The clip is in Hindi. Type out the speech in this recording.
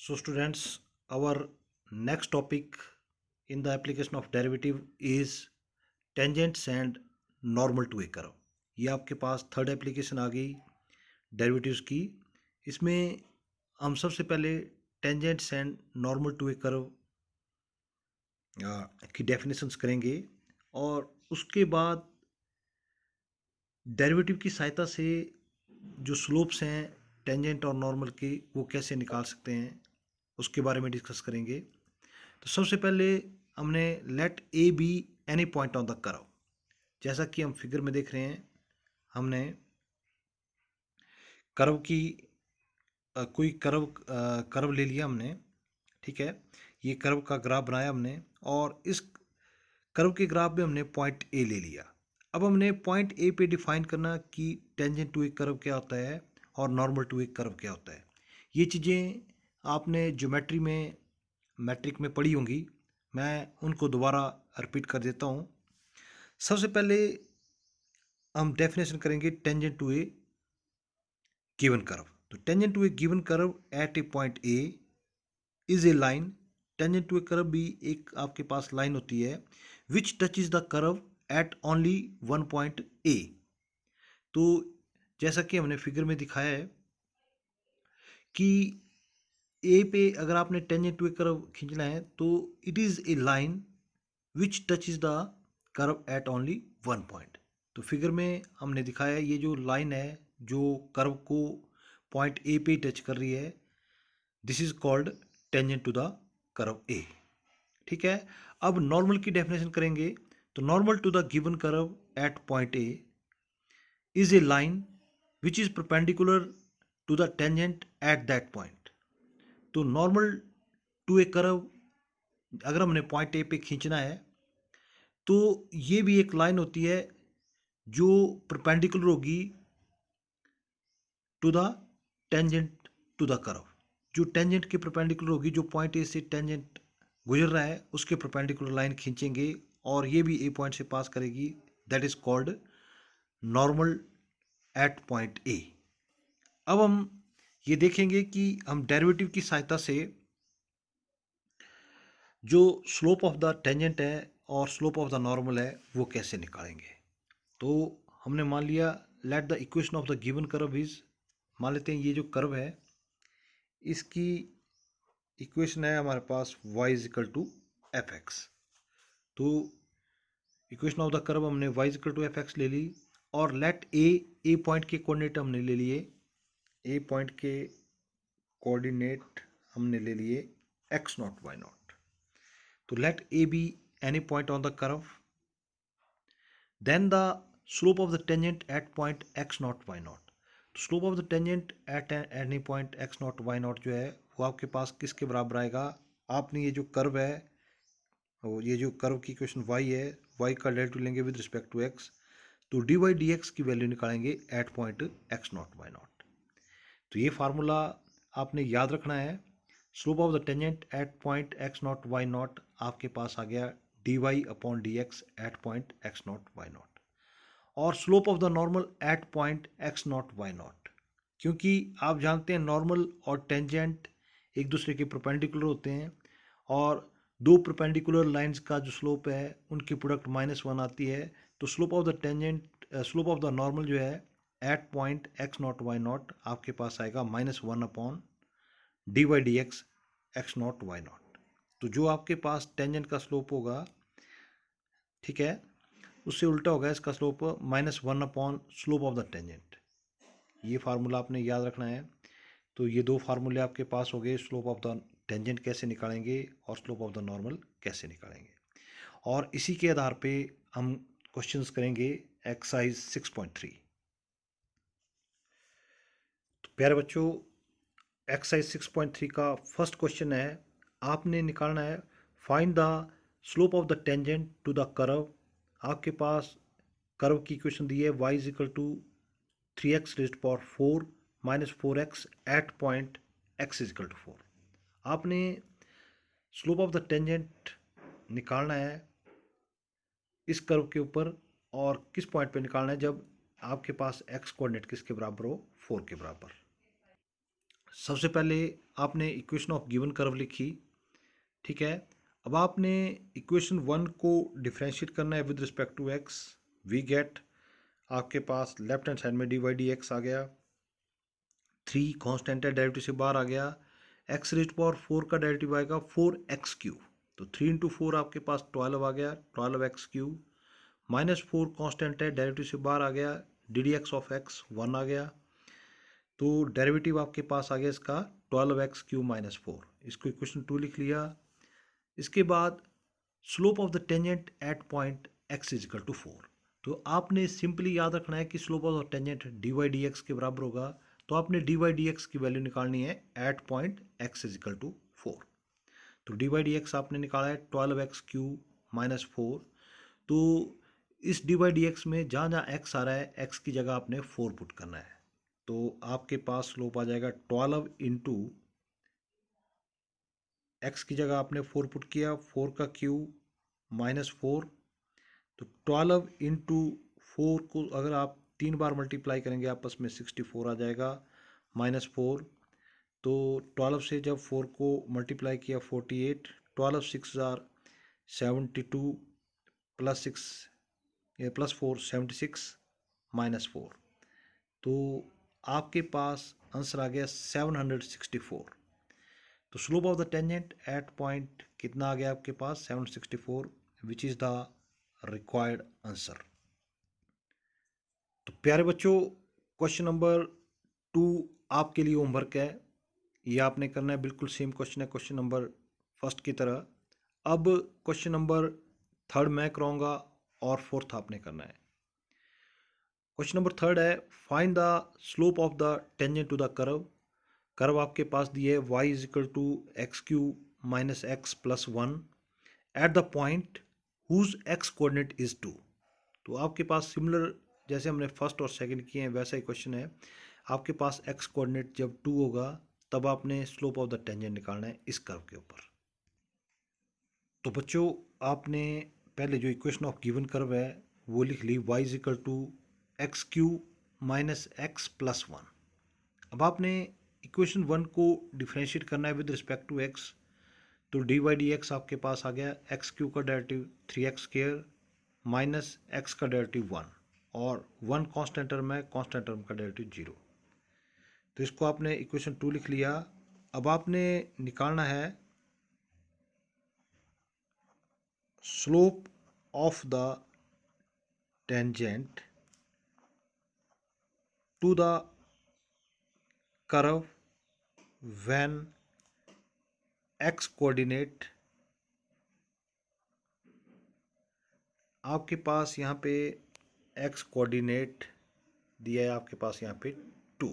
So students, our next topic in the application of derivative is tangents and normal to a curve. ये आपके पास थर्ड एप्लीकेशन आ गई डेरिवेटिव्स की। इसमें हम सबसे पहले tangents and normal to a curve की डेफिनेशंस करेंगे और उसके बाद डेरिवेटिव की सहायता से जो स्लोप्स हैं टेंजेंट और नॉर्मल के वो कैसे निकाल सकते हैं उसके बारे में डिस्कस करेंगे। तो सबसे पहले हमने let A be any point on the curve, जैसा कि हम फिगर में देख रहे हैं। हमने कर्व की कोई कर्व ले लिया हमने, ठीक है। ये कर्व का ग्राफ बनाया हमने और इस कर्व के ग्राफ में हमने पॉइंट ए ले लिया। अब हमने पॉइंट ए पे डिफाइन करना कि टेंजेंट टू ए कर्व क्या होता है और नॉर्मल टू ए कर्व क्या होता है। ये चीज़ें आपने ज्योमेट्री में मैट्रिक में पढ़ी होंगी, मैं उनको दोबारा रिपीट कर देता हूँ। सबसे पहले हम डेफिनेशन करेंगे tangent to a given curve. तो tangent to a given curve at a point A is a line. Tangent to a curve भी एक आपके पास लाइन होती है which touches the curve at only one point A. तो जैसा कि हमने फिगर में दिखाया है कि ए पे अगर आपने टेंजेंट टू ए कर्व खींचना है तो it is a line which touches the curve at only one point. तो फिगर में हमने दिखाया है ये जो लाइन है जो कर्व को पॉइंट ए पे टच कर रही है, this is called tangent to the curve A, ठीक है। अब नॉर्मल की डेफिनेशन करेंगे तो normal to the given curve at point A is a line which is perpendicular to the tangent at that point. तो नॉर्मल टू ए कर्व अगर हमने पॉइंट ए पे खींचना है तो ये भी एक लाइन होती है जो परपेंडिकुलर होगी to the tangent to the curve. जो टेंजेंट के परपेंडिकुलर होगी, जो पॉइंट ए से टेंजेंट गुजर रहा है उसके परपेंडिकुलर लाइन खींचेंगे और ये भी ए पॉइंट से पास करेगी, that is called normal at point ए। अब हम ये देखेंगे कि हम डेरिवेटिव की सहायता से जो स्लोप ऑफ द टेंजेंट है और स्लोप ऑफ द नॉर्मल है वो कैसे निकालेंगे। तो हमने मान लिया let the equation of the given curve is, मान लेते हैं ये जो कर्व है इसकी इक्वेशन है हमारे पास y is equal to F X. तो इक्वेशन ऑफ द कर्व हमने y is equal to F X ले ली और लेट ए पॉइंट के कोऑर्डिनेट हमने ले लिए, ए पॉइंट के कोऑर्डिनेट हमने ले लिए एक्स नॉट वाई नॉट। तो let A be any point on the curve, then the slope of the tangent at point x naught y naught. Slope of the tangent at any point x naught y naught जो है वो आपके पास किसके बराबर आएगा। आपने ये जो कर्व है, ये जो कर्व की इक्वेशन y है, y का डेरिवेटिव लेंगे विद रिस्पेक्ट टू x, तो dy dx की वैल्यू निकालेंगे at point x naught y naught. तो ये फार्मूला आपने याद रखना है। Slope of the tangent at point x naught y naught आपके पास आ गया dy upon dx at point x naught y naught, और slope of the normal at point x naught y naught. क्योंकि आप जानते हैं नॉर्मल और टेंजेंट एक दूसरे के परपेंडिकुलर होते हैं और दो परपेंडिकुलर लाइंस का जो स्लोप है उनकी प्रोडक्ट -1 आती है। तो slope of the tangent slope of the normal जो है at point x naught y naught आपके पास आएगा -1 upon d y d x x naught y naught. तो जो आपके पास टेंजेंट का स्लोप होगा, ठीक है, उससे उल्टा होगा इसका slope -1 upon slope of the tangent. ये फार्मूला आपने याद रखना है। तो ये दो फार्मूले आपके पास हो गए, स्लोप ऑफ द टेंजेंट कैसे निकालेंगे और स्लोप ऑफ द नॉर्मल कैसे निकालेंगे। और इसी के आधार पे हम क्वेश्चंस करेंगे एक्सरसाइज 6.3। तो प्यारे बच्चों, एक्सरसाइज 6.3 का फर्स्ट क्वेश्चन है, आपने निकालना है find the slope of the tangent to the curve. आपके पास कर्व की इक्वेशन दी है y is equal to 3x raised power 4 minus 4x at point x is equal to 4। आपने स्लोप ऑफ द टेंजेंट निकालना है इस कर्व के ऊपर, और किस पॉइंट पे निकालना है जब आपके पास x कोऑर्डिनेट किसके बराबर हो, 4 के बराबर। सबसे पहले आपने इक्वेशन ऑफ गिवन कर्व लिखी, ठीक है। अब आपने इक्वेशन 1 को डिफ्रेंशिएट करना है with respect to x. We get, आपके पास लेफ्ट हैंड साइड में डी वाई डी एक्स आ गया, 3 कांस्टेंट है, डेरिवेटिव से बाहर आ गया, एक्स रेज पावर 4 का डेरिवेटिव आएगा 4x³ तो 3 इंटू 4 आपके पास 12 आ गया, 12x³ -4 कांस्टेंट है, डेरिवेटिव से बाहर आ गया, D D x of x 1 आ गया, तो डेरिवेटिव आपके पास आ गया इसका 12x³ -4। इसको इक्वेशन 2 लिख लिया। इसके बाद slope of the tangent at point x is equal to 4। तो आपने सिंपली याद रखना है कि slope of the tangent d y d x के बराबर होगा, तो आपने डी वाई डी एक्स की वैल्यू निकालनी है at point x is equal to 4। तो डी वाई डी एक्स आपने निकाला है 12x³ -4। तो इस डी वाई डी एक्स में जहाँ जहाँ x आ रहा है, x की जगह आपने 4 पुट करना है। तो आपके पास स्लोप आ जाएगा 12 इंटू एक्स की जगह आपने 4 पुट किया, 4 का क्यूब -4, तो 12 इंटू 4 को अगर आप 3 बार मल्टीप्लाई करेंगे आपस में 64 आ जाएगा, -4, तो 12 से जब 4 को मल्टीप्लाई किया 48, 12 6 जार 72 +6 +4 76 -4, तो आपके पास आंसर आ गया 764। तो slope of the tangent at point कितना आ गया आपके पास 764, which is the required answer. तो प्यारे बच्चों, क्वेश्चन नंबर 2 आपके लिए होमवर्क है, ये आपने करना है, बिल्कुल सेम क्वेश्चन है क्वेश्चन नंबर फर्स्ट की तरह। अब क्वेश्चन नंबर 3 मैं कराऊंगा और 4th आपने करना है। क्वेश्चन नंबर 3 है, find the slope of the tangent to the curve. Curve आपके पास दिए y is equal to x³ -x + 1 at the point whose x coordinate is 2। तो आपके पास सिमिलर जैसे हमने फर्स्ट और सेकंड किए हैं वैसा ही क्वेश्चन है। आपके पास x कोऑर्डिनेट जब 2 होगा तब आपने स्लोप ऑफ द टेंजेंट निकालना है इस कर्व के ऊपर। तो बच्चों, आपने पहले जो इक्वेशन ऑफ गिवन कर्व है वो लिख ली, y is equal to x³ -x + 1। अब आपने इक्वेशन 1 को डिफ्रेंशिएट करना है विद रिस्पेक्ट टू x। तो डी वाई डी एक्स आपके पास आ गया, x³ का डेरिवेटिव 3x² माइनस x का डेरिवेटिव 1 और 1 कांस्टेंट टर्म है, कांस्टेंट टर्म का डेरिवेटिव 0। तो इसको आपने इक्वेशन 2 लिख लिया। अब आपने निकालना है slope of the tangent to the curve when x coordinate, आपके पास यहाँ पे x कोऑर्डिनेट दिया है आपके पास यहाँ पे 2।